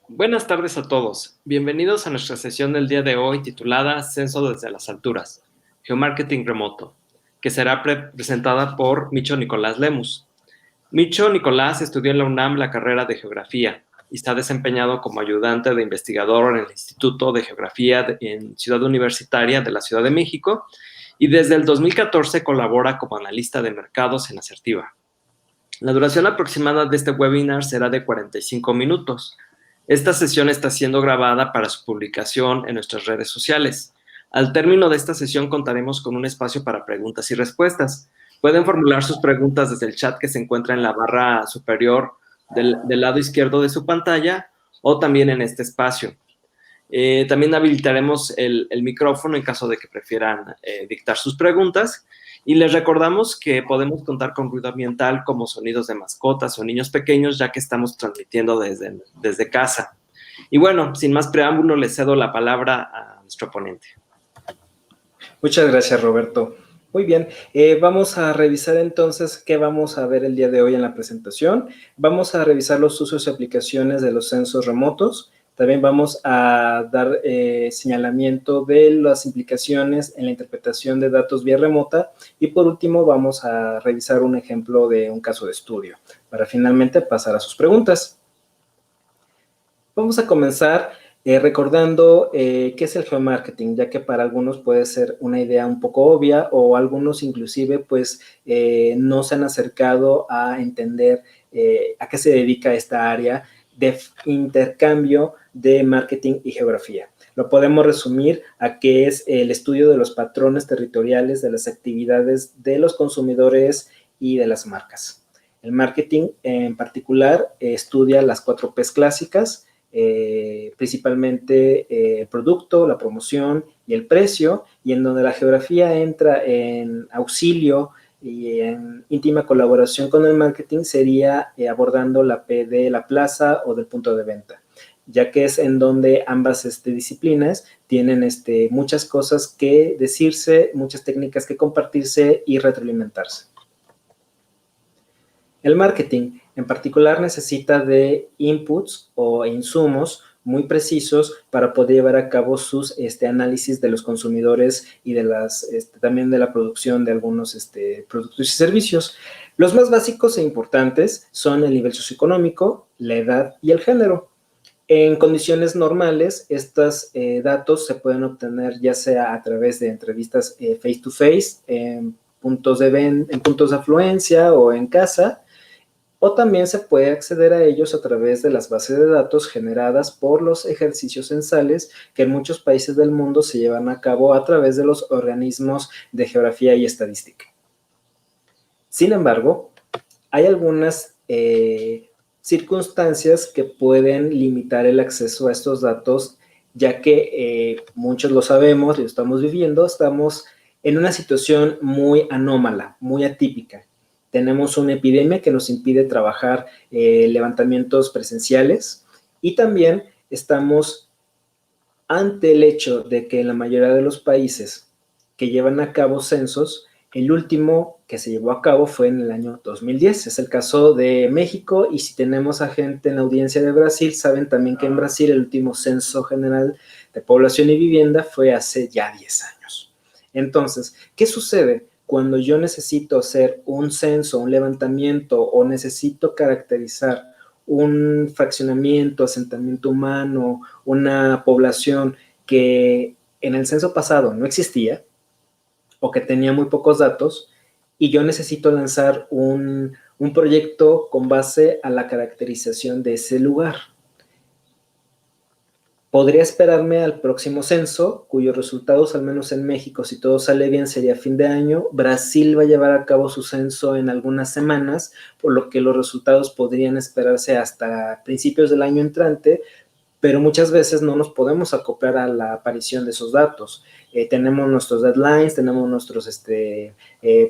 Buenas tardes a todos. Bienvenidos a nuestra sesión del día de hoy titulada Censo desde las alturas, Geomarketing remoto, que será presentada por Micho Nicolás Lemus. Micho Nicolás estudió en la UNAM la carrera de Geografía y está desempeñado como ayudante de investigador en el Instituto de Geografía en Ciudad Universitaria de la Ciudad de México y desde el 2014 colabora como analista de mercados en Asertiva. La duración aproximada de este webinar será de 45 minutos. Esta sesión está siendo grabada para su publicación en nuestras redes sociales. Al término de esta sesión contaremos con un espacio para preguntas y respuestas. Pueden formular sus preguntas desde el chat que se encuentra en la barra superior del lado izquierdo de su pantalla o también en este espacio. También habilitaremos el micrófono en caso de que prefieran dictar sus preguntas. Y les recordamos que podemos contar con ruido ambiental como sonidos de mascotas o niños pequeños, ya que estamos transmitiendo desde casa. Y bueno, sin más preámbulo, le cedo la palabra a nuestro ponente. Muchas gracias, Roberto. Muy bien, vamos a revisar entonces qué vamos a ver el día de hoy en la presentación. Vamos a revisar los usos y aplicaciones de los censos remotos. También vamos a dar señalamiento de las implicaciones en la interpretación de datos vía remota. Y por último, vamos a revisar un ejemplo de un caso de estudio, para finalmente pasar a sus preguntas. Vamos a comenzar recordando qué es el geomarketing, ya que para algunos puede ser una idea un poco obvia o algunos inclusive pues no se han acercado a entender a qué se dedica esta área de intercambio de marketing y geografía. Lo podemos resumir a que es el estudio de los patrones territoriales de las actividades de los consumidores y de las marcas. El marketing en particular estudia las 4 P's clásicas, principalmente el producto, la promoción y el precio, y en donde la geografía entra en auxilio y en íntima colaboración con el marketing sería abordando la P de la plaza o del punto de venta, ya que es en donde ambas disciplinas tienen muchas cosas que decirse, muchas técnicas que compartirse y retroalimentarse. El marketing en particular necesita de inputs o insumos muy precisos para poder llevar a cabo sus análisis de los consumidores y de también de la producción de algunos productos y servicios. Los más básicos e importantes son el nivel socioeconómico, la edad y el género. En condiciones normales, estos datos se pueden obtener ya sea a través de entrevistas face to face, en puntos de afluencia o en casa, o también se puede acceder a ellos a través de las bases de datos generadas por los ejercicios censales que en muchos países del mundo se llevan a cabo a través de los organismos de geografía y estadística. Sin embargo, hay algunas circunstancias que pueden limitar el acceso a estos datos, ya que muchos lo sabemos y lo estamos viviendo, estamos en una situación muy anómala, muy atípica. Tenemos una epidemia que nos impide trabajar levantamientos presenciales y también estamos ante el hecho de que en la mayoría de los países que llevan a cabo censos, el último que se llevó a cabo fue en el año 2010. Es el caso de México y si tenemos a gente en la audiencia de Brasil, saben también que en Brasil el último censo general de población y vivienda fue hace ya 10 años. Entonces, ¿qué sucede cuando yo necesito hacer un censo, un levantamiento o necesito caracterizar un fraccionamiento, asentamiento humano, una población que en el censo pasado no existía o que tenía muy pocos datos y yo necesito lanzar un proyecto con base a la caracterización de ese lugar? Podría esperarme al próximo censo, cuyos resultados, al menos en México, si todo sale bien, sería a fin de año. Brasil va a llevar a cabo su censo en algunas semanas, por lo que los resultados podrían esperarse hasta principios del año entrante, pero muchas veces no nos podemos acoplar a la aparición de esos datos. Tenemos nuestros deadlines, tenemos nuestros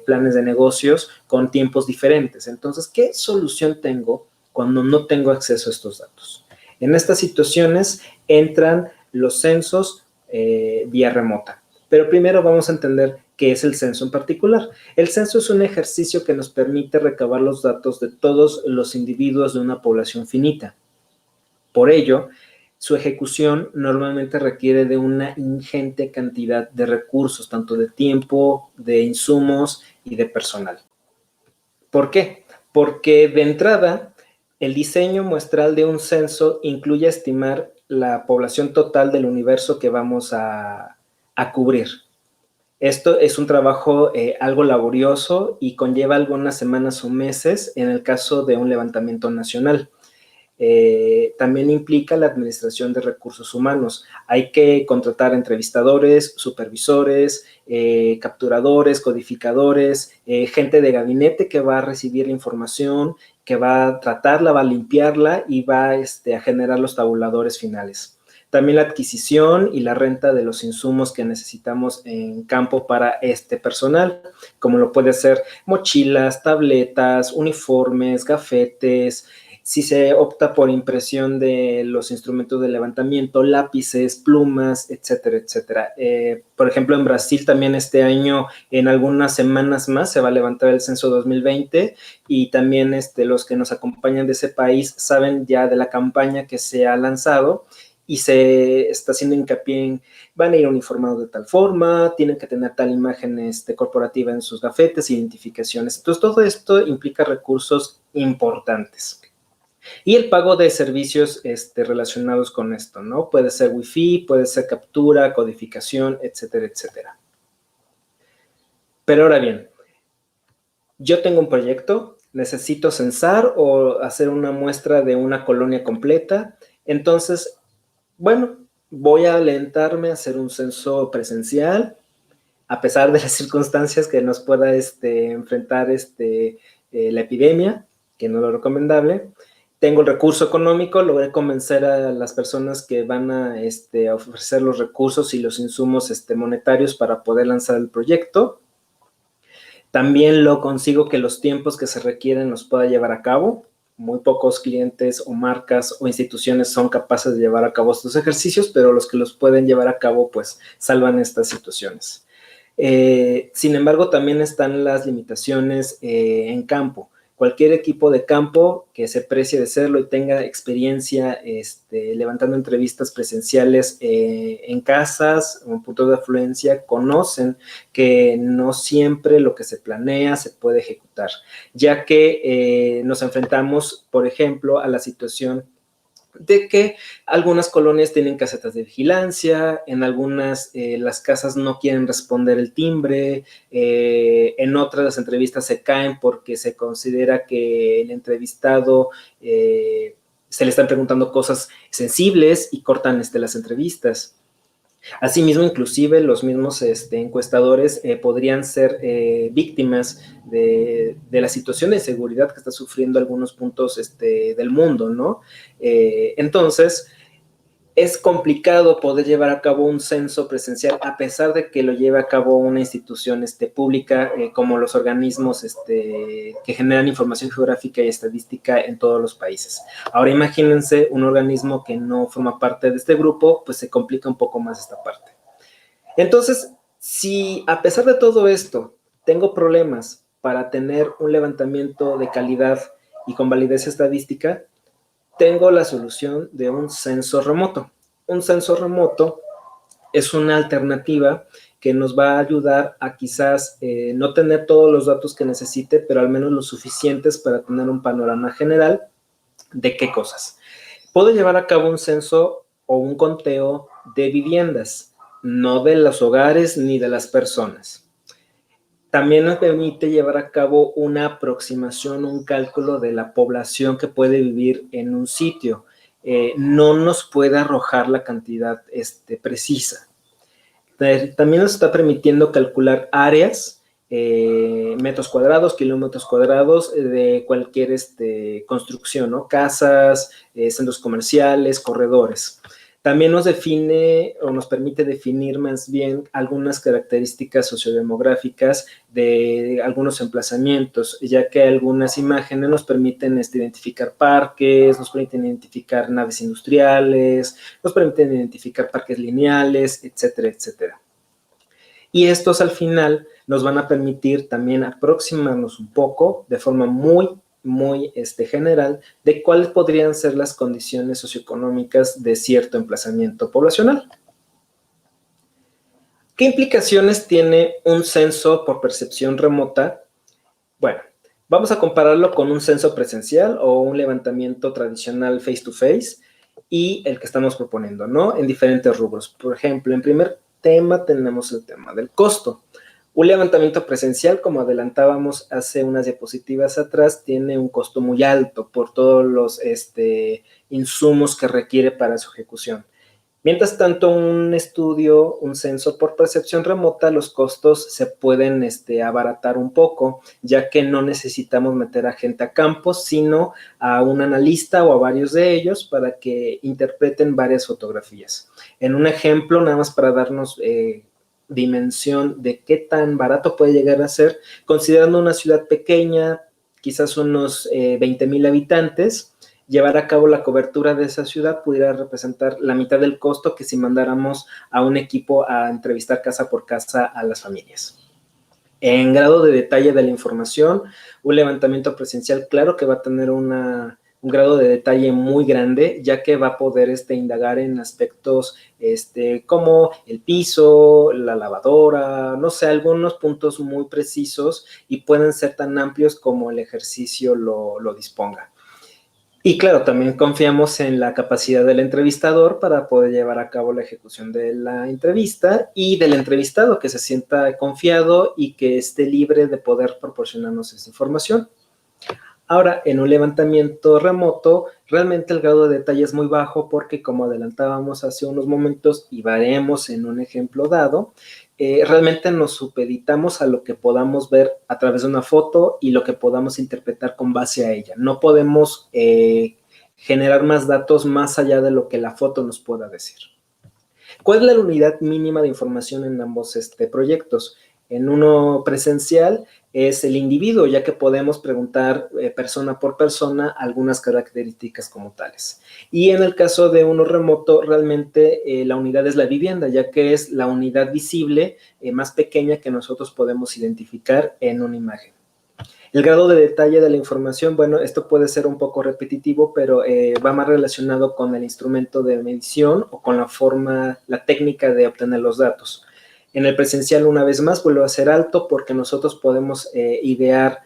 planes de negocios con tiempos diferentes. Entonces, ¿qué solución tengo cuando no tengo acceso a estos datos? En estas situaciones entran los censos vía remota. Pero primero vamos a entender qué es el censo en particular. El censo es un ejercicio que nos permite recabar los datos de todos los individuos de una población finita. Por ello, su ejecución normalmente requiere de una ingente cantidad de recursos, tanto de tiempo, de insumos y de personal. ¿Por qué? Porque de entrada, el diseño muestral de un censo incluye estimar la población total del universo que vamos a cubrir. Esto es un trabajo algo laborioso y conlleva algunas semanas o meses en el caso de un levantamiento nacional. También implica la administración de recursos humanos. Hay que contratar entrevistadores, supervisores, capturadores, codificadores, gente de gabinete que va a recibir la información, que va a tratarla, va a limpiarla y va a generar los tabuladores finales. También la adquisición y la renta de los insumos que necesitamos en campo para este personal, como lo puede ser mochilas, tabletas, uniformes, gafetes. Si se opta por impresión de los instrumentos de levantamiento, lápices, plumas, etcétera, etcétera. Por ejemplo, en Brasil también este año, en algunas semanas más, se va a levantar el censo 2020 y también los que nos acompañan de ese país saben ya de la campaña que se ha lanzado y se está haciendo hincapié en van a ir uniformados de tal forma, tienen que tener tal imagen corporativa en sus gafetes, identificaciones. Entonces, todo esto implica recursos importantes. Y el pago de servicios relacionados con esto, ¿no? Puede ser Wi-Fi, puede ser captura, codificación, etcétera, etcétera. Pero ahora bien, yo tengo un proyecto, necesito censar o hacer una muestra de una colonia completa, entonces, bueno, voy a alentarme a hacer un censo presencial, a pesar de las circunstancias que nos pueda enfrentar la epidemia, que no es lo recomendable. Tengo el recurso económico, logré convencer a las personas que van a ofrecer los recursos y los insumos monetarios para poder lanzar el proyecto. También lo consigo que los tiempos que se requieren los pueda llevar a cabo. Muy pocos clientes o marcas o instituciones son capaces de llevar a cabo estos ejercicios, pero los que los pueden llevar a cabo, pues, salvan estas situaciones. Sin embargo, también están las limitaciones en campo. Cualquier equipo de campo que se precie de serlo y tenga experiencia levantando entrevistas presenciales en casas o en puntos de afluencia, conocen que no siempre lo que se planea se puede ejecutar, ya que nos enfrentamos, por ejemplo, a la situación de que algunas colonias tienen casetas de vigilancia, en algunas las casas no quieren responder el timbre, en otras las entrevistas se caen porque se considera que el entrevistado se le están preguntando cosas sensibles y cortan las entrevistas. Asimismo, inclusive los mismos encuestadores podrían ser víctimas de la situación de inseguridad que está sufriendo algunos puntos del mundo, ¿no? Entonces, es complicado poder llevar a cabo un censo presencial a pesar de que lo lleve a cabo una institución pública como los organismos que generan información geográfica y estadística en todos los países. Ahora imagínense un organismo que no forma parte de este grupo, pues se complica un poco más esta parte. Entonces, si a pesar de todo esto tengo problemas para tener un levantamiento de calidad y con validez estadística, tengo la solución de un censo remoto. Un censo remoto es una alternativa que nos va a ayudar a quizás no tener todos los datos que necesite, pero al menos los suficientes para tener un panorama general de qué cosas. Puedo llevar a cabo un censo o un conteo de viviendas, no de los hogares ni de las personas. También nos permite llevar a cabo una aproximación, un cálculo de la población que puede vivir en un sitio. No nos puede arrojar la cantidad precisa. También nos está permitiendo calcular áreas, metros cuadrados, kilómetros cuadrados de cualquier construcción, ¿no? Casas, centros comerciales, corredores. También nos define o nos permite definir más bien algunas características sociodemográficas de algunos emplazamientos, ya que algunas imágenes nos permiten identificar parques, nos permiten identificar naves industriales, nos permiten identificar parques lineales, etcétera, etcétera. Y estos al final nos van a permitir también aproximarnos un poco de forma muy muy general de cuáles podrían ser las condiciones socioeconómicas de cierto emplazamiento poblacional. ¿Qué implicaciones tiene un censo por percepción remota? Bueno, vamos a compararlo con un censo presencial o un levantamiento tradicional face to face y el que estamos proponiendo, ¿no? En diferentes rubros. Por ejemplo, en primer tema tenemos el tema del costo. Un levantamiento presencial, como adelantábamos hace unas diapositivas atrás, tiene un costo muy alto por todos los insumos que requiere para su ejecución. Mientras tanto, un estudio, un censo por percepción remota, los costos se pueden abaratar un poco, ya que no necesitamos meter a gente a campo, sino a un analista o a varios de ellos para que interpreten varias fotografías. En un ejemplo, nada más para darnos dimensión de qué tan barato puede llegar a ser, considerando una ciudad pequeña, quizás unos 20,000 habitantes, llevar a cabo la cobertura de esa ciudad pudiera representar la mitad del costo que si mandáramos a un equipo a entrevistar casa por casa a las familias. En grado de detalle de la información, un levantamiento presencial, claro que va a tener un grado de detalle muy grande, ya que va a poder indagar en aspectos como el piso, la lavadora, no sé, algunos puntos muy precisos y pueden ser tan amplios como el ejercicio lo disponga. Y claro, también confiamos en la capacidad del entrevistador para poder llevar a cabo la ejecución de la entrevista y del entrevistado que se sienta confiado y que esté libre de poder proporcionarnos esa información. Ahora, en un levantamiento remoto, realmente el grado de detalle es muy bajo porque, como adelantábamos hace unos momentos y veremos en un ejemplo dado, realmente nos supeditamos a lo que podamos ver a través de una foto y lo que podamos interpretar con base a ella. No podemos generar más datos más allá de lo que la foto nos pueda decir. ¿Cuál es la unidad mínima de información en ambos proyectos? En uno presencial es el individuo, ya que podemos preguntar persona por persona algunas características como tales. Y en el caso de uno remoto, realmente la unidad es la vivienda, ya que es la unidad visible más pequeña que nosotros podemos identificar en una imagen. El grado de detalle de la información, bueno, esto puede ser un poco repetitivo, pero va más relacionado con el instrumento de medición o con la forma, la técnica de obtener los datos. En el presencial, una vez más, vuelve a ser alto porque nosotros podemos idear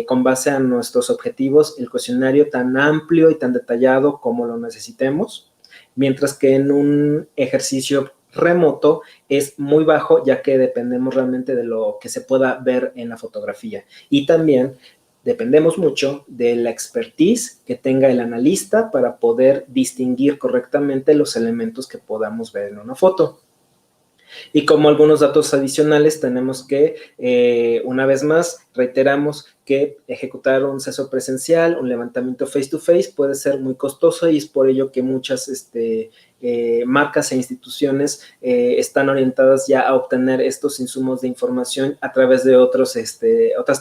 con base a nuestros objetivos el cuestionario tan amplio y tan detallado como lo necesitemos, mientras que en un ejercicio remoto es muy bajo, ya que dependemos realmente de lo que se pueda ver en la fotografía. Y también dependemos mucho de la expertise que tenga el analista para poder distinguir correctamente los elementos que podamos ver en una foto. Y como algunos datos adicionales, tenemos que, una vez más, reiteramos que ejecutar un censo presencial, un levantamiento face to face puede ser muy costoso y es por ello que muchas marcas e instituciones están orientadas ya a obtener estos insumos de información a través de otras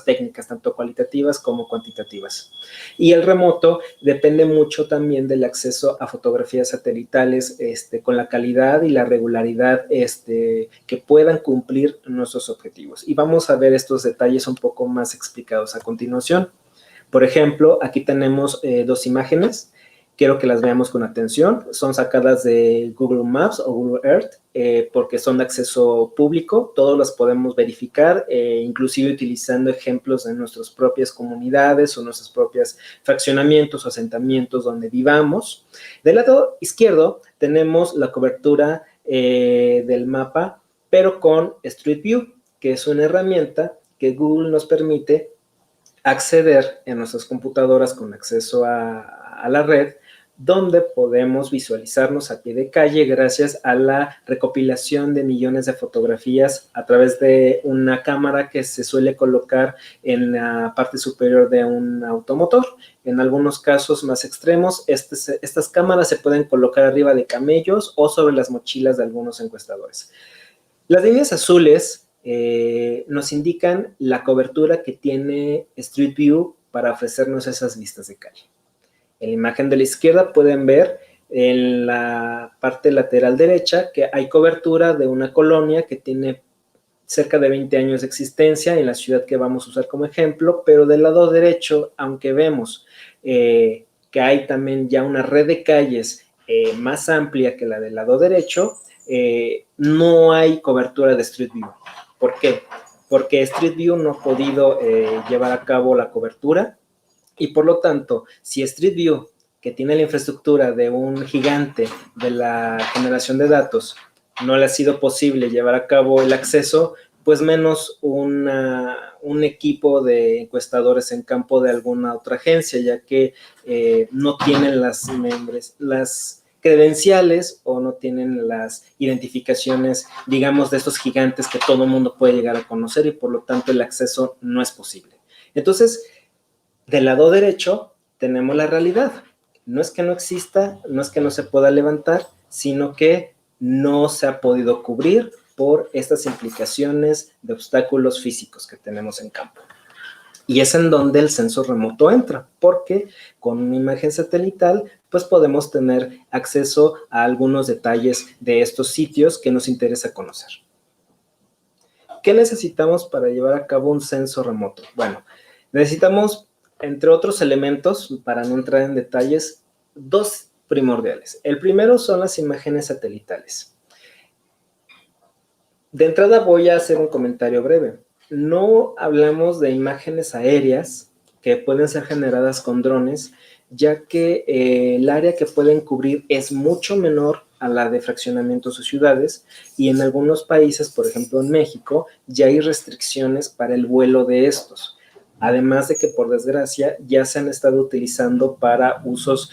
técnicas, tanto cualitativas como cuantitativas. Y el remoto depende mucho también del acceso a fotografías satelitales con la calidad y la regularidad que puedan cumplir nuestros objetivos. Y vamos a ver estos detalles un poco más explicados a continuación. Por ejemplo, aquí tenemos dos imágenes. Quiero que las veamos con atención. Son sacadas de Google Maps o Google Earth porque son de acceso público. Todos las podemos verificar, inclusive utilizando ejemplos de nuestras propias comunidades o nuestros propios fraccionamientos o asentamientos donde vivamos. Del lado izquierdo tenemos la cobertura del mapa, pero con Street View, que es una herramienta que Google nos permite acceder en nuestras computadoras con acceso a la red, donde podemos visualizarnos a pie de calle gracias a la recopilación de millones de fotografías a través de una cámara que se suele colocar en la parte superior de un automotor. En algunos casos más extremos, estas cámaras se pueden colocar arriba de camellos o sobre las mochilas de algunos encuestadores. Las líneas azules nos indican la cobertura que tiene Street View para ofrecernos esas vistas de calle. En la imagen de la izquierda pueden ver en la parte lateral derecha que hay cobertura de una colonia que tiene cerca de 20 años de existencia en la ciudad que vamos a usar como ejemplo, pero del lado derecho, aunque vemos que hay también ya una red de calles más amplia que la del lado derecho, no hay cobertura de Street View. ¿Por qué? Porque Street View no ha podido llevar a cabo la cobertura y por lo tanto, si Street View, que tiene la infraestructura de un gigante de la generación de datos, no le ha sido posible llevar a cabo el acceso, pues menos un equipo de encuestadores en campo de alguna otra agencia, ya que no tienen las credenciales o no tienen las identificaciones, digamos, de estos gigantes que todo el mundo puede llegar a conocer y por lo tanto el acceso no es posible. Entonces, del lado derecho tenemos la realidad. No es que no exista, no es que no se pueda levantar, sino que no se ha podido cubrir por estas implicaciones de obstáculos físicos que tenemos en campo. Y es en donde el censo remoto entra, porque con una imagen satelital, pues podemos tener acceso a algunos detalles de estos sitios que nos interesa conocer. ¿Qué necesitamos para llevar a cabo un censo remoto? Bueno, necesitamos, entre otros elementos, para no entrar en detalles, dos primordiales. El primero son las imágenes satelitales. De entrada voy a hacer un comentario breve. No hablamos de imágenes aéreas que pueden ser generadas con drones, ya que el área que pueden cubrir es mucho menor a la de fraccionamientos o ciudades, y en algunos países, por ejemplo en México, ya hay restricciones para el vuelo de estos. Además de que, por desgracia, ya se han estado utilizando para usos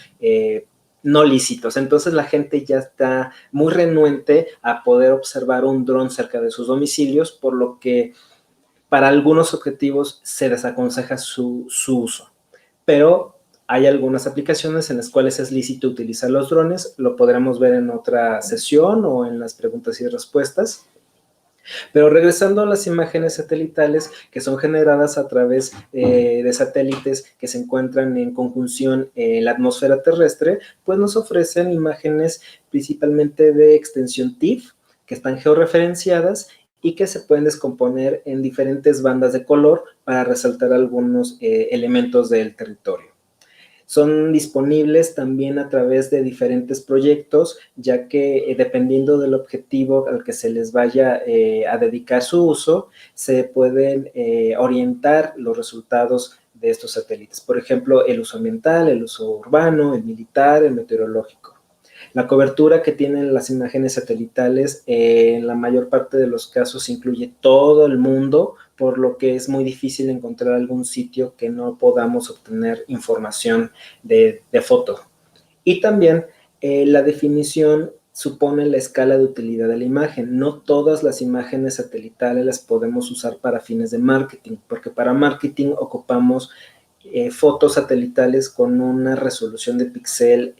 no lícitos. Entonces la gente ya está muy renuente a poder observar un dron cerca de sus domicilios, por lo que para algunos objetivos se desaconseja su uso. Pero hay algunas aplicaciones en las cuales es lícito utilizar los drones, lo podremos ver en otra sesión o en las preguntas y respuestas. Pero regresando a las imágenes satelitales que son generadas a través de satélites que se encuentran en conjunción en la atmósfera terrestre, pues nos ofrecen imágenes principalmente de extensión TIFF, que están georreferenciadas y que se pueden descomponer en diferentes bandas de color para resaltar algunos elementos del territorio. Son disponibles también a través de diferentes proyectos, ya que dependiendo del objetivo al que se les vaya a dedicar su uso, se pueden orientar los resultados de estos satélites. Por ejemplo, el uso ambiental, el uso urbano, el militar, el meteorológico. La cobertura que tienen las imágenes satelitales en la mayor parte de los casos incluye todo el mundo, por lo que es muy difícil encontrar algún sitio que no podamos obtener información de foto. Y también la definición supone la escala de utilidad de la imagen. No todas las imágenes satelitales las podemos usar para fines de marketing, porque para marketing ocupamos fotos satelitales con una resolución de píxel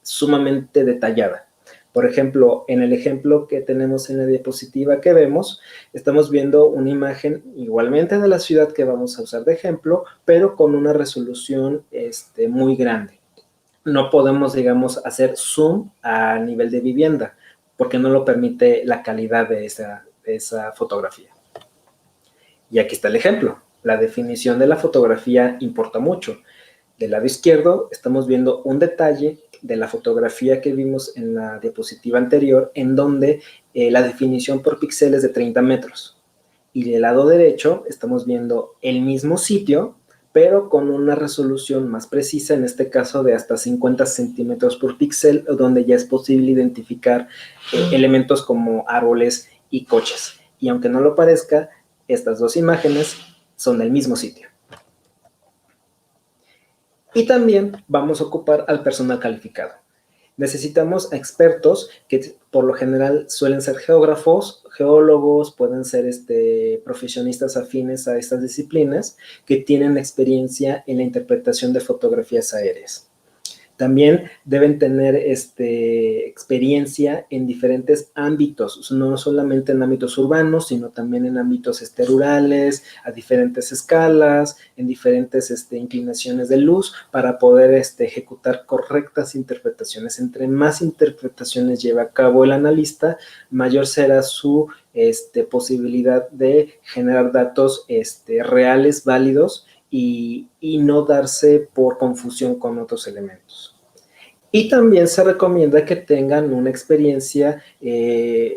sumamente detallada. Por ejemplo, en el ejemplo que tenemos en la diapositiva que vemos, estamos viendo una imagen igualmente de la ciudad que vamos a usar de ejemplo, pero con una resolución muy grande. No podemos, digamos, hacer zoom a nivel de vivienda, porque no lo permite la calidad de esa fotografía. Y aquí está el ejemplo. La definición de la fotografía importa mucho. Del lado izquierdo estamos viendo un detalle de la fotografía que vimos en la diapositiva anterior, en donde la definición por píxel es de 30 metros. Y del lado derecho estamos viendo el mismo sitio, pero con una resolución más precisa, en este caso de hasta 50 centímetros por píxel, donde ya es posible identificar elementos como árboles y coches. Y aunque no lo parezca, estas dos imágenes son del mismo sitio. Y también vamos a ocupar al personal calificado. Necesitamos expertos que por lo general suelen ser geógrafos, geólogos, pueden ser profesionistas afines a estas disciplinas que tienen experiencia en la interpretación de fotografías aéreas. También deben tener experiencia en diferentes ámbitos, no solamente en ámbitos urbanos, sino también en ámbitos rurales, a diferentes escalas, en diferentes inclinaciones de luz, para poder ejecutar correctas interpretaciones. Entre más interpretaciones lleve a cabo el analista, mayor será su posibilidad de generar datos reales, válidos, y no darse por confusión con otros elementos. Y también se recomienda que tengan una experiencia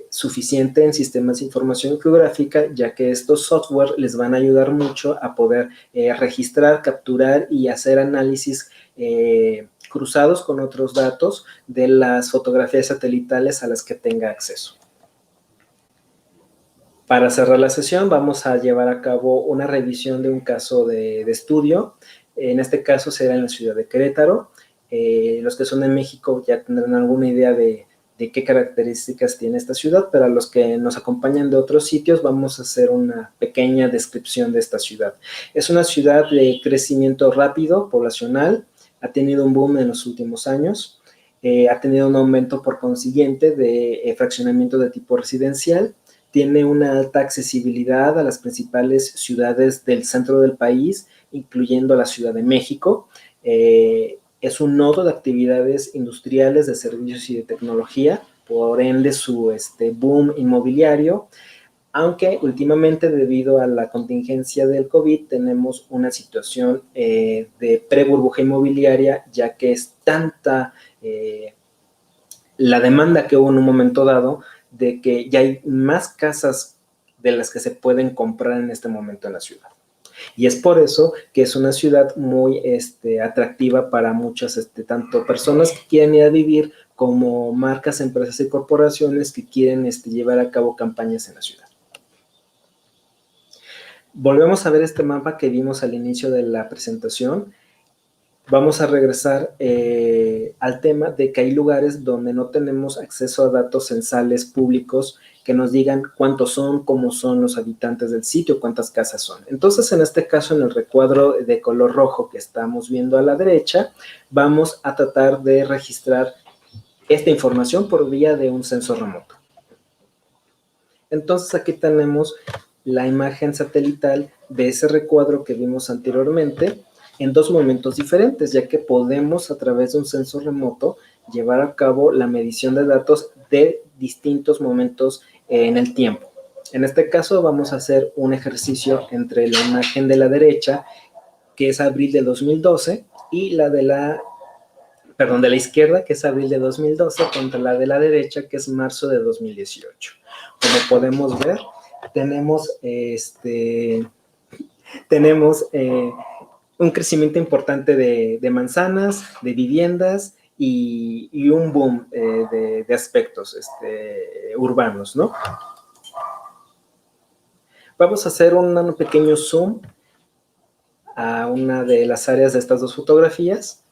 suficiente en sistemas de información geográfica, ya que estos software les van a ayudar mucho a poder registrar, capturar y hacer análisis cruzados con otros datos de las fotografías satelitales a las que tenga acceso. Para cerrar la sesión, vamos a llevar a cabo una revisión de un caso de estudio. En este caso será en la ciudad de Querétaro. Los que son de México ya tendrán alguna idea de qué características tiene esta ciudad, pero a los que nos acompañan de otros sitios vamos a hacer una pequeña descripción de esta ciudad. Es una ciudad de crecimiento rápido, poblacional, ha tenido un boom en los últimos años, ha tenido un aumento por consiguiente de fraccionamiento de tipo residencial, tiene una alta accesibilidad a las principales ciudades del centro del país, incluyendo la Ciudad de México. Es un nodo de actividades industriales, de servicios y de tecnología, por ende su boom inmobiliario, aunque últimamente debido a la contingencia del COVID tenemos una situación de pre-burbuja inmobiliaria, ya que es tanta la demanda que hubo en un momento dado, de que ya hay más casas de las que se pueden comprar en este momento en la ciudad. Y es por eso que es una ciudad muy atractiva para muchas, tanto personas que quieren ir a vivir, como marcas, empresas y corporaciones que quieren llevar a cabo campañas en la ciudad. Volvemos a ver este mapa que vimos al inicio de la presentación. Vamos a regresar al tema de que hay lugares donde no tenemos acceso a datos censales públicos que nos digan cuántos son, cómo son los habitantes del sitio, cuántas casas son. Entonces, en este caso, en el recuadro de color rojo que estamos viendo a la derecha, vamos a tratar de registrar esta información por vía de un censo remoto. Entonces, aquí tenemos la imagen satelital de ese recuadro que vimos anteriormente, en dos momentos diferentes, ya que podemos a través de un censo remoto llevar a cabo la medición de datos de distintos momentos en el tiempo. En este caso vamos a hacer un ejercicio entre la imagen de la derecha, que es abril de 2012, y la de la izquierda, que es abril de 2012, contra la de la derecha, que es marzo de 2018. Como podemos ver, tenemos un crecimiento importante de manzanas, de viviendas y un boom de aspectos urbanos, ¿no? Vamos a hacer un pequeño zoom a una de las áreas de estas dos fotografías.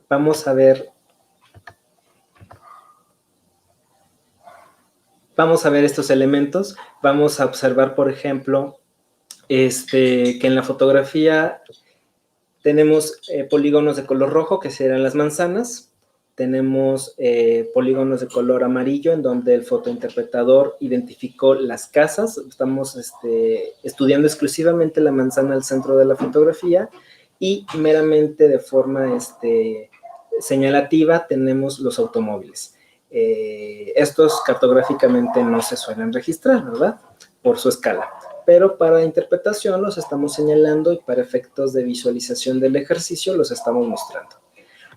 Vamos a ver estos elementos. Vamos a observar, por ejemplo, que en la fotografía tenemos polígonos de color rojo, que serán las manzanas. Tenemos polígonos de color amarillo, en donde el fotointerpretador identificó las casas. Estamos estudiando exclusivamente la manzana al centro de la fotografía, y meramente de forma señalativa tenemos los automóviles. Estos cartográficamente no se suelen registrar, ¿verdad? Por su escala. Pero para interpretación los estamos señalando, y para efectos de visualización del ejercicio los estamos mostrando.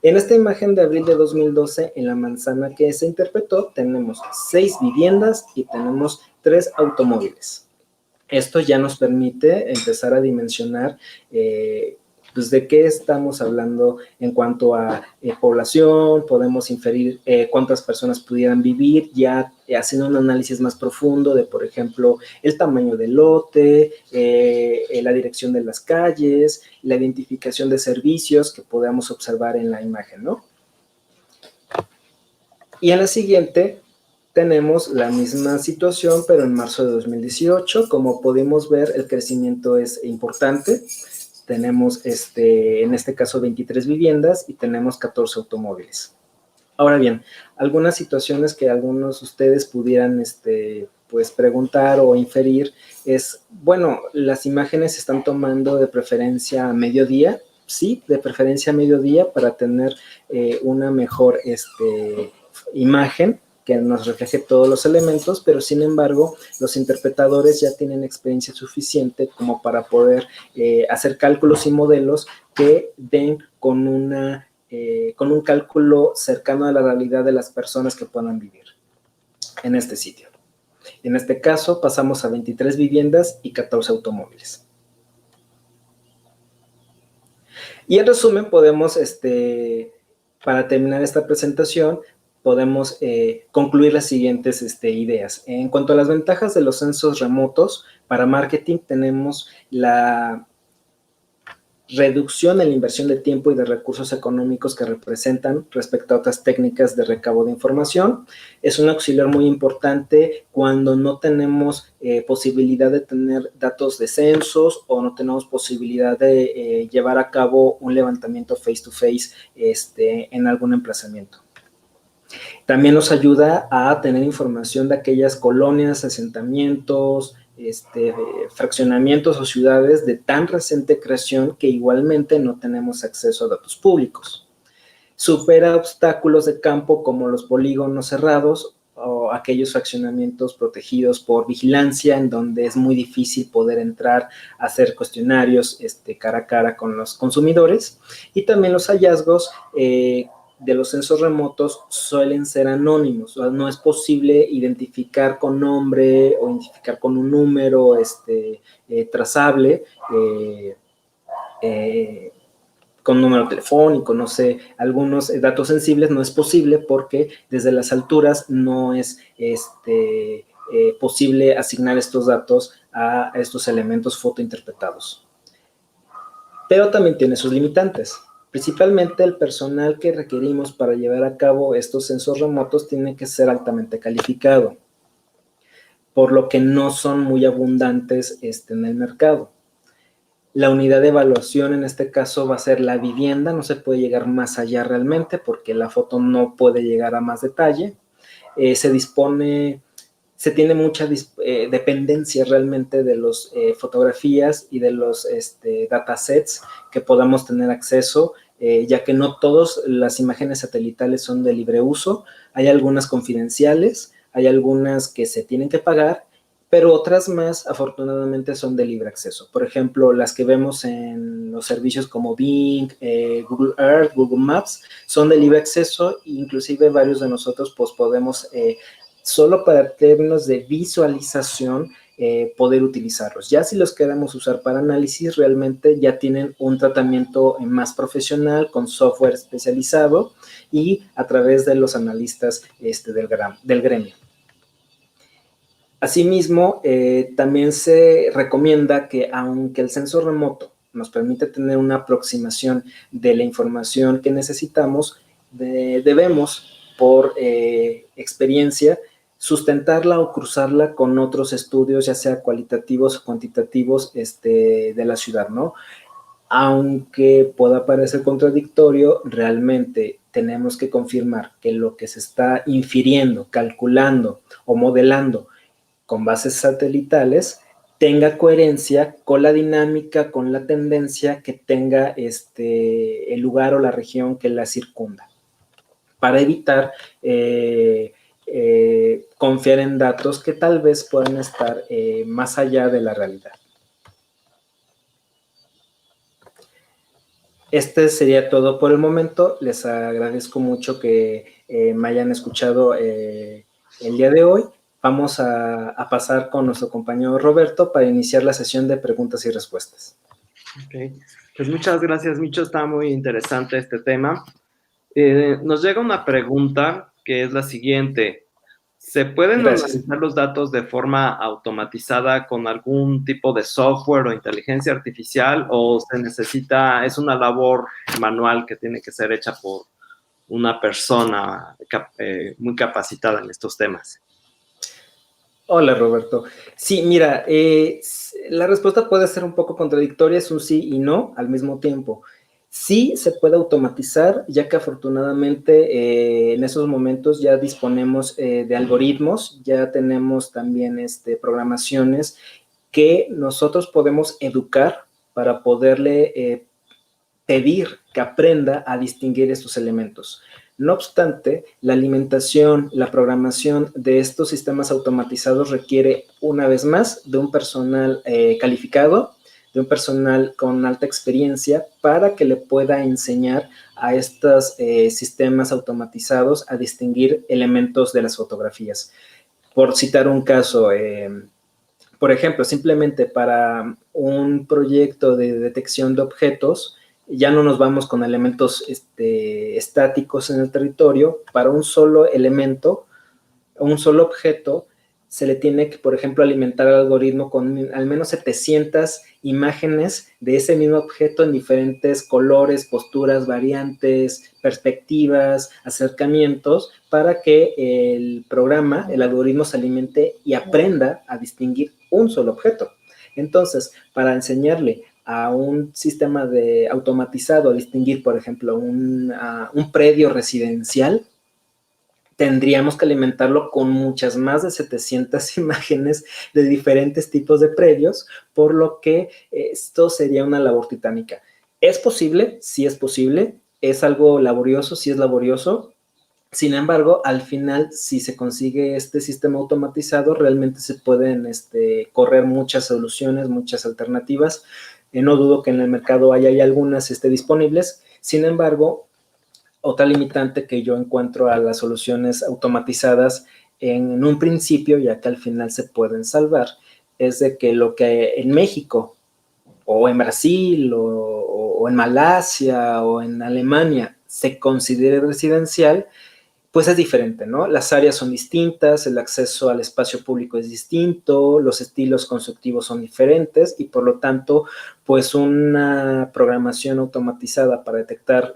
En esta imagen de abril de 2012, en la manzana que se interpretó, tenemos 6 viviendas y tenemos 3 automóviles. Esto ya nos permite empezar a dimensionar pues de qué estamos hablando en cuanto a población. Podemos inferir cuántas personas pudieran vivir, ya haciendo un análisis más profundo de, por ejemplo, el tamaño del lote, la dirección de las calles, la identificación de servicios que podamos observar en la imagen, ¿no? Y en la siguiente tenemos la misma situación, pero en marzo de 2018. Como podemos ver, el crecimiento es importante. tenemos en este caso 23 viviendas y tenemos 14 automóviles. Ahora bien, algunas situaciones que algunos de ustedes pudieran pues preguntar o inferir es, bueno, las imágenes se están tomando de preferencia a mediodía, sí, de preferencia a mediodía para tener una mejor imagen que nos refleje todos los elementos, pero sin embargo, los interpretadores ya tienen experiencia suficiente como para poder hacer cálculos y modelos que den con un cálculo cercano a la realidad de las personas que puedan vivir en este sitio. En este caso, pasamos a 23 viviendas y 14 automóviles. Y en resumen, podemos, para terminar esta presentación, podemos concluir las siguientes ideas. En cuanto a las ventajas de los censos remotos, para marketing tenemos la reducción en la inversión de tiempo y de recursos económicos que representan respecto a otras técnicas de recabo de información. Es un auxiliar muy importante cuando no tenemos posibilidad de tener datos de censos o no tenemos posibilidad de llevar a cabo un levantamiento face to face en algún emplazamiento. También nos ayuda a tener información de aquellas colonias, asentamientos, fraccionamientos o ciudades de tan reciente creación que igualmente no tenemos acceso a datos públicos. Supera obstáculos de campo como los polígonos cerrados o aquellos fraccionamientos protegidos por vigilancia en donde es muy difícil poder entrar a hacer cuestionarios cara a cara con los consumidores. Y también los hallazgos de los censos remotos suelen ser anónimos, o sea, no es posible identificar con nombre o identificar con un número trazable, con número telefónico, no sé, algunos datos sensibles no es posible porque desde las alturas no es posible asignar estos datos a estos elementos fotointerpretados. Pero también tiene sus limitantes. Principalmente el personal que requerimos para llevar a cabo estos censos remotos tiene que ser altamente calificado, por lo que no son muy abundantes en el mercado. La unidad de evaluación en este caso va a ser la vivienda, no se puede llegar más allá realmente porque la foto no puede llegar a más detalle. Se tiene mucha dependencia realmente de las fotografías y de los datasets que podamos tener acceso, ya que no todas las imágenes satelitales son de libre uso, hay algunas confidenciales, hay algunas que se tienen que pagar, pero otras más afortunadamente son de libre acceso. Por ejemplo, las que vemos en los servicios como Bing, Google Earth, Google Maps, son de libre acceso, inclusive varios de nosotros pues podemos solo para términos de visualización poder utilizarlos. Ya si los queremos usar para análisis, realmente ya tienen un tratamiento más profesional con software especializado y a través de los analistas del gremio. Asimismo, también se recomienda que aunque el censo remoto nos permite tener una aproximación de la información que necesitamos, debemos, por experiencia, sustentarla o cruzarla con otros estudios, ya sea cualitativos o cuantitativos de la ciudad, ¿no? Aunque pueda parecer contradictorio, realmente tenemos que confirmar que lo que se está infiriendo, calculando o modelando con bases satelitales tenga coherencia con la dinámica, con la tendencia que tenga el lugar o la región que la circunda, para evitar confiar en datos que tal vez puedan estar más allá de la realidad. Este sería todo por el momento. Les agradezco mucho que me hayan escuchado el día de hoy. Vamos a pasar con nuestro compañero Roberto para iniciar la sesión de preguntas y respuestas. Ok, pues muchas gracias, Micho. Está muy interesante este tema. Nos llega una pregunta que es la siguiente. ¿Se pueden analizar los datos de forma automatizada con algún tipo de software o inteligencia artificial o se necesita, es una labor manual que tiene que ser hecha por una persona muy capacitada en estos temas? Hola, Roberto. Sí, mira, la respuesta puede ser un poco contradictoria, es un sí y no al mismo tiempo. Sí se puede automatizar, ya que afortunadamente en esos momentos ya disponemos de algoritmos, ya tenemos también programaciones que nosotros podemos educar para poderle pedir que aprenda a distinguir estos elementos. No obstante, la alimentación, la programación de estos sistemas automatizados requiere, una vez más, de un personal calificado, de un personal con alta experiencia para que le pueda enseñar a estos sistemas automatizados a distinguir elementos de las fotografías. Por citar un caso, por ejemplo, simplemente para un proyecto de detección de objetos, ya no nos vamos con elementos estáticos en el territorio. Para un solo elemento, un solo objeto, se le tiene que, por ejemplo, alimentar al algoritmo con al menos 700 imágenes de ese mismo objeto en diferentes colores, posturas, variantes, perspectivas, acercamientos, para que el programa, el algoritmo se alimente y aprenda a distinguir un solo objeto. Entonces, para enseñarle a un sistema de automatizado a distinguir, por ejemplo, un predio residencial, tendríamos que alimentarlo con muchas más de 700 imágenes de diferentes tipos de predios, por lo que esto sería una labor titánica. ¿Es posible? Sí es posible. ¿Es algo laborioso? Sí es laborioso. Sin embargo, al final, si se consigue este sistema automatizado, realmente se pueden correr muchas soluciones, muchas alternativas. No dudo que en el mercado haya algunas disponibles. Sin embargo, otra limitante que yo encuentro a las soluciones automatizadas en un principio, ya que al final se pueden salvar, es de que lo que en México o en Brasil o en Malasia o en Alemania se considere residencial, pues es diferente, ¿no? Las áreas son distintas, el acceso al espacio público es distinto, los estilos constructivos son diferentes y por lo tanto, pues una programación automatizada para detectar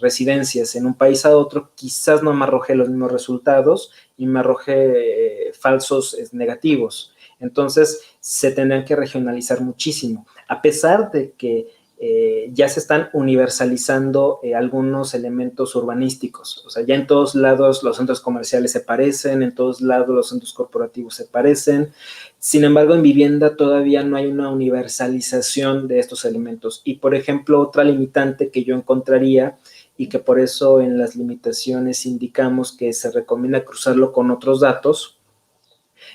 residencias en un país a otro quizás no me arroje los mismos resultados y me arroje falsos negativos. Entonces, se tendrían que regionalizar muchísimo, a pesar de que ya se están universalizando algunos elementos urbanísticos. O sea, ya en todos lados los centros comerciales se parecen, en todos lados los centros corporativos se parecen. Sin embargo, en vivienda todavía no hay una universalización de estos elementos. Y, por ejemplo, otra limitante que yo encontraría y que por eso en las limitaciones indicamos que se recomienda cruzarlo con otros datos,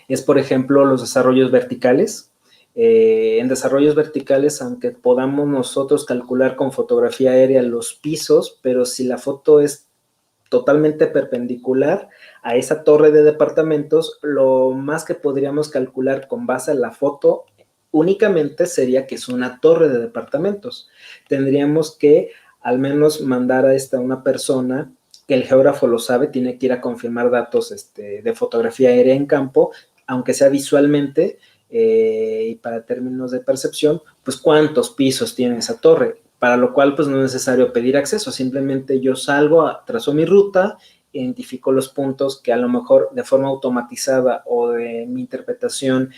es, por ejemplo, los desarrollos verticales. En desarrollos verticales, aunque podamos nosotros calcular con fotografía aérea los pisos, pero si la foto es totalmente perpendicular a esa torre de departamentos, lo más que podríamos calcular con base a la foto únicamente sería que es una torre de departamentos. Tendríamos que al menos mandar a una persona que el geógrafo lo sabe, tiene que ir a confirmar datos de fotografía aérea en campo, aunque sea visualmente, y para términos de percepción, pues cuántos pisos tiene esa torre, para lo cual pues no es necesario pedir acceso, simplemente yo salgo, trazo mi ruta, identifico los puntos que a lo mejor de forma automatizada o de mi interpretación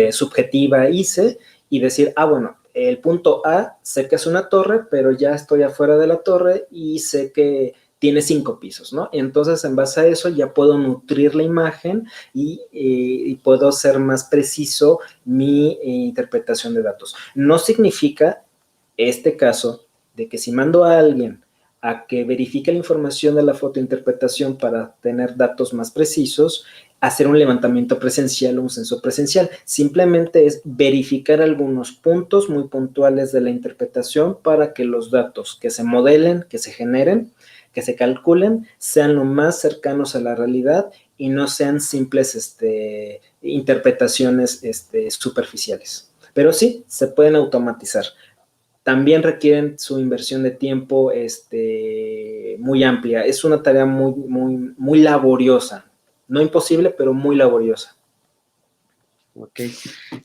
subjetiva hice y decir, bueno, el punto A sé que es una torre, pero ya estoy afuera de la torre y sé que tiene 5 pisos, ¿no? Entonces, en base a eso, ya puedo nutrir la imagen y puedo ser más preciso mi interpretación de datos. No significa este caso de que si mando a alguien a que verifique la información de la fotointerpretación para tener datos más precisos, hacer un levantamiento presencial o un censo presencial. Simplemente es verificar algunos puntos muy puntuales de la interpretación para que los datos que se modelen, que se generen, que se calculen, sean lo más cercanos a la realidad y no sean simples interpretaciones superficiales. Pero sí, se pueden automatizar. También requieren su inversión de tiempo muy amplia. Es una tarea muy laboriosa. No imposible, pero muy laboriosa. Ok.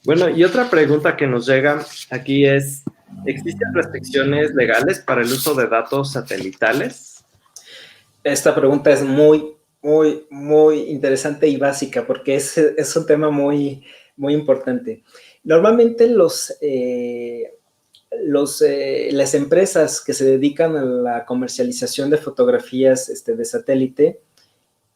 Bueno, y otra pregunta que nos llega aquí es, ¿existen restricciones legales para el uso de datos satelitales? Esta pregunta es muy Muy, muy interesante y básica, porque es un tema muy, muy importante. Normalmente las empresas que se dedican a la comercialización de fotografías de satélite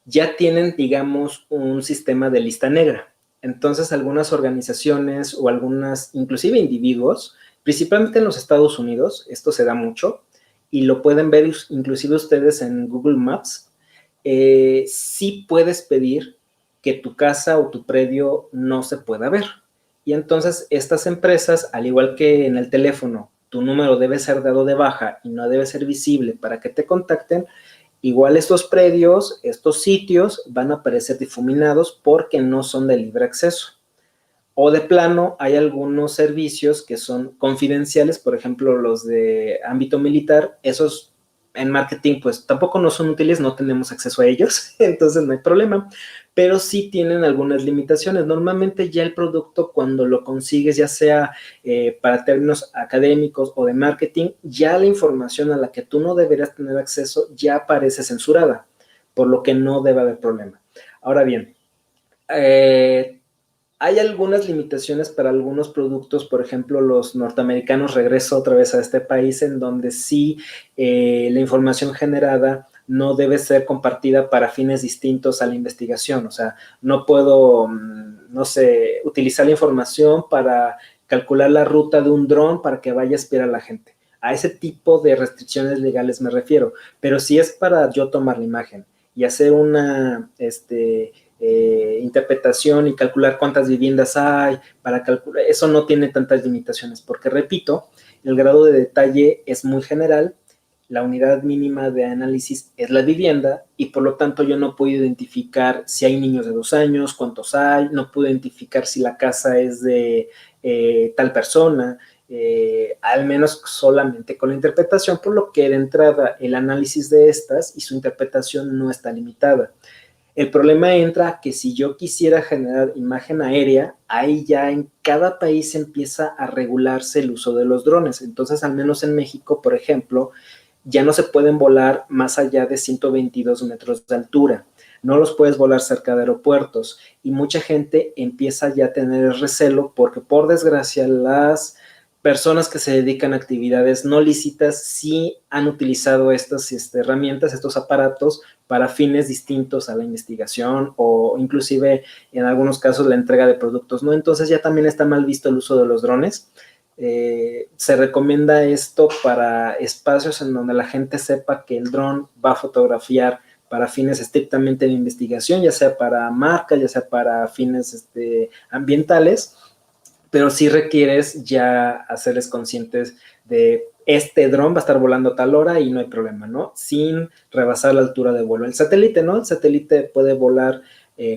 ya tienen, digamos, un sistema de lista negra. Entonces, algunas organizaciones o algunas, inclusive individuos, principalmente en los Estados Unidos, esto se da mucho, y lo pueden ver inclusive ustedes en Google Maps, sí puedes pedir que tu casa o tu predio no se pueda ver. Y entonces estas empresas, al igual que en el teléfono, tu número debe ser dado de baja y no debe ser visible para que te contacten, igual estos predios, estos sitios van a aparecer difuminados porque no son de libre acceso. O de plano, hay algunos servicios que son confidenciales, por ejemplo, los de ámbito militar, esos en marketing pues tampoco no son útiles, no tenemos acceso a ellos, entonces no hay problema, pero sí tienen algunas limitaciones. Normalmente ya el producto cuando lo consigues, ya sea para términos académicos o de marketing, ya la información a la que tú no deberías tener acceso ya aparece censurada, por lo que no debe haber problema. Ahora bien, hay algunas limitaciones para algunos productos, por ejemplo, los norteamericanos, regreso otra vez a este país, en donde sí la información generada no debe ser compartida para fines distintos a la investigación. O sea, no puedo, no sé, utilizar la información para calcular la ruta de un dron para que vaya a espiar a la gente. A ese tipo de restricciones legales me refiero. Pero si es para yo tomar la imagen y hacer una, interpretación y calcular cuántas viviendas hay, para calcular, eso no tiene tantas limitaciones, porque repito, el grado de detalle es muy general, la unidad mínima de análisis es la vivienda y por lo tanto yo no puedo identificar si hay niños de 2 años, cuántos hay, no puedo identificar si la casa es de tal persona, al menos solamente con la interpretación, por lo que de entrada el análisis de estas y su interpretación no está limitada. El problema entra que si yo quisiera generar imagen aérea, ahí ya en cada país empieza a regularse el uso de los drones. Entonces, al menos en México, por ejemplo, ya no se pueden volar más allá de 122 metros de altura. No los puedes volar cerca de aeropuertos. Y mucha gente empieza ya a tener recelo porque, por desgracia, las personas que se dedican a actividades no lícitas sí han utilizado estas herramientas, estos aparatos para fines distintos a la investigación o inclusive en algunos casos la entrega de productos, ¿no? Entonces ya también está mal visto el uso de los drones. Se recomienda esto para espacios en donde la gente sepa que el dron va a fotografiar para fines estrictamente de investigación, ya sea para marca, ya sea para fines ambientales, pero sí requieres ya hacerles conscientes de este dron va a estar volando a tal hora y no hay problema, ¿no? Sin rebasar la altura de vuelo. El satélite, ¿no? El satélite puede volar,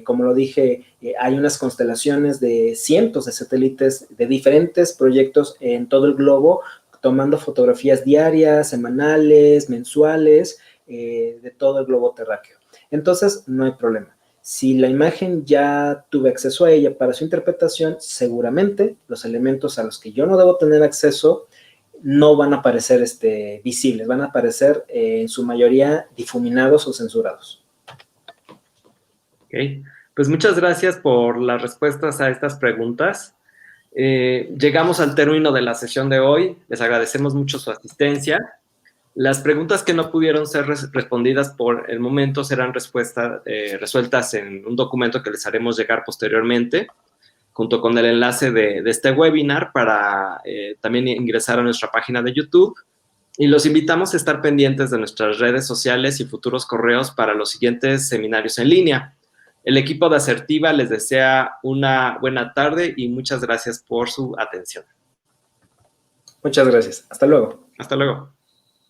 como lo dije, hay unas constelaciones de cientos de satélites de diferentes proyectos en todo el globo, tomando fotografías diarias, semanales, mensuales, de todo el globo terráqueo. Entonces, no hay problema. Si la imagen ya tuve acceso a ella para su interpretación, seguramente los elementos a los que yo no debo tener acceso no van a aparecer visibles, van a aparecer en su mayoría difuminados o censurados. Ok, pues muchas gracias por las respuestas a estas preguntas. Llegamos al término de la sesión de hoy. Les agradecemos mucho su asistencia. Las preguntas que no pudieron ser respondidas por el momento serán resueltas en un documento que les haremos llegar posteriormente, junto con el enlace de este webinar para también ingresar a nuestra página de YouTube. Y los invitamos a estar pendientes de nuestras redes sociales y futuros correos para los siguientes seminarios en línea. El equipo de Asertiva les desea una buena tarde y muchas gracias por su atención. Muchas gracias. Hasta luego. Hasta luego.